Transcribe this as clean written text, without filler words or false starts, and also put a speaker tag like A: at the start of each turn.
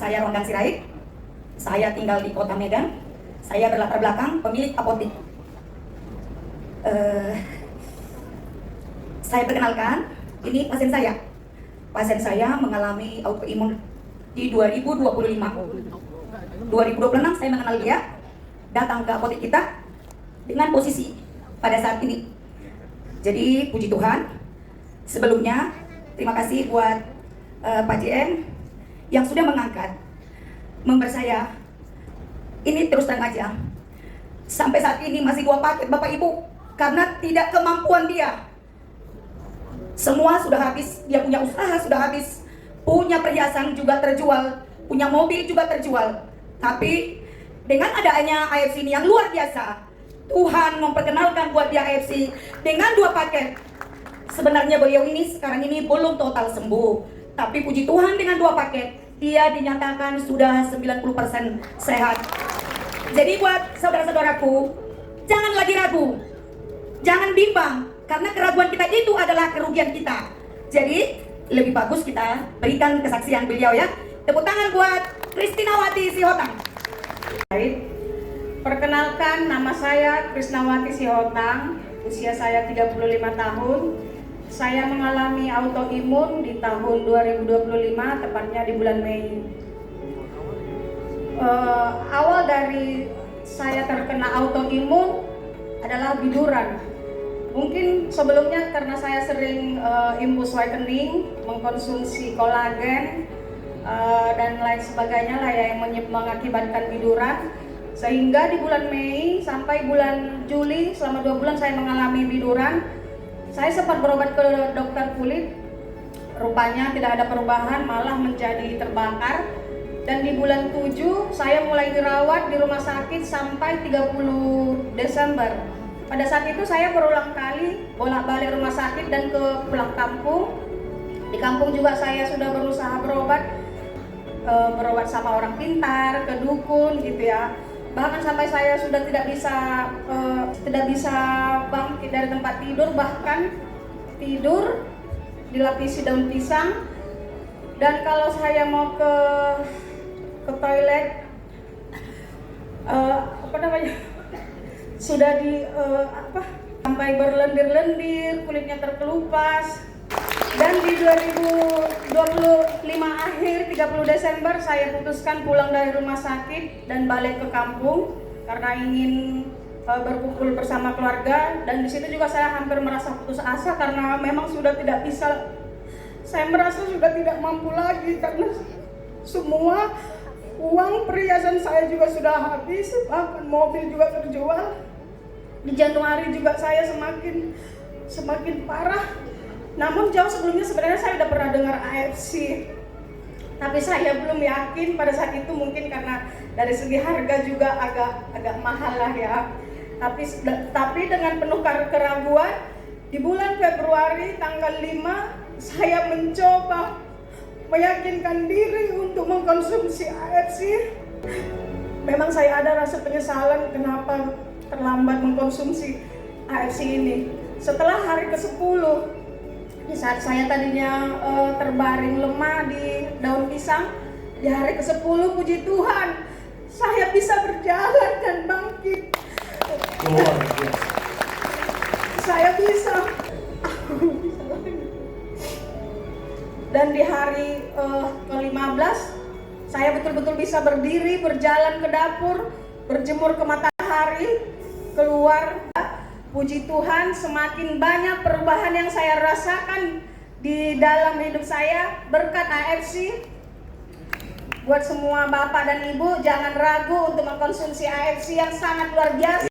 A: saya Rondang Sirait. Saya tinggal di Kota Medan. Saya berlatar belakang pemilik apotik. Saya perkenalkan, ini pasien saya. Pasien saya mengalami autoimun di 2025. 2026 saya mengenal dia, datang ke apotik kita dengan posisi pada saat ini. Jadi puji Tuhan, sebelumnya terima kasih buat Pak JM yang sudah mengangkat member saya. Ini terus terang aja, sampai saat ini masih 2 paket Bapak Ibu, karena tidak kemampuan dia. Semua sudah habis, dia punya usaha sudah habis, punya perhiasan juga terjual, punya mobil juga terjual. Tapi dengan adanya AFC ini yang luar biasa, Tuhan memperkenalkan buat dia AFC dengan 2 paket. Sebenarnya beliau ini sekarang ini belum total sembuh, tapi puji Tuhan dengan 2 paket dia dinyatakan sudah 90% sehat. Jadi buat saudara-saudaraku, jangan lagi ragu, jangan bimbang, karena keraguan kita itu adalah kerugian kita. Jadi lebih bagus kita berikan kesaksian beliau ya. Tepuk tangan buat Kristinawati Sihotang.
B: Baik, perkenalkan nama saya Kristinawati Sihotang, usia saya 35 tahun. Saya mengalami autoimun di tahun 2025, tepatnya di bulan Mei. Awal dari saya terkena autoimun adalah biduran. Mungkin sebelumnya karena saya sering impulse awakening, mengkonsumsi kolagen dan lain sebagainya lah ya, yang mengakibatkan biduran. Sehingga di bulan Mei sampai bulan Juli, selama 2 bulan saya mengalami biduran. Saya sempat berobat ke dokter kulit, rupanya tidak ada perubahan, malah menjadi terbakar. Dan di bulan 7 saya mulai dirawat di rumah sakit sampai 30 Desember. Pada saat itu saya berulang kali bolak-balik rumah sakit dan ke pulang kampung. Di kampung juga saya sudah berusaha berobat sama orang pintar, ke dukun gitu ya. Bahkan sampai saya sudah tidak bisa bangkit dari tempat tidur, bahkan tidur dilapisi daun pisang. Dan kalau saya mau ke toilet, sudah sampai berlendir-lendir, kulitnya terkelupas. Dan di 2025 akhir 30 Desember saya putuskan pulang dari rumah sakit dan balik ke kampung karena ingin berkumpul bersama keluarga. Dan di situ juga saya hampir merasa putus asa karena memang sudah tidak bisa. Saya merasa sudah tidak mampu lagi karena semua uang perhiasan saya juga sudah habis, bahkan mobil juga terjual. Di Januari juga saya semakin parah. Namun jauh sebelumnya sebenarnya saya sudah pernah dengar AFC, tapi saya belum yakin pada saat itu, mungkin karena dari segi harga juga agak mahal lah ya. Tapi dengan penuh keraguan, di bulan Februari tanggal 5 saya mencoba meyakinkan diri untuk mengkonsumsi AFC. Memang saya ada rasa penyesalan kenapa terlambat mengkonsumsi AFC ini. Setelah hari ke-10, di saat saya tadinya terbaring lemah di daun pisang, di hari ke-10 puji Tuhan saya bisa berjalan dan bangkit. Saya bisa. Dan di hari ke-15 saya betul-betul bisa berdiri, berjalan ke dapur, berjemur ke matahari, keluar. Puji Tuhan, semakin banyak perubahan yang saya rasakan di dalam hidup saya berkat AFC. Buat semua bapak dan ibu, jangan ragu untuk mengkonsumsi AFC yang sangat luar biasa.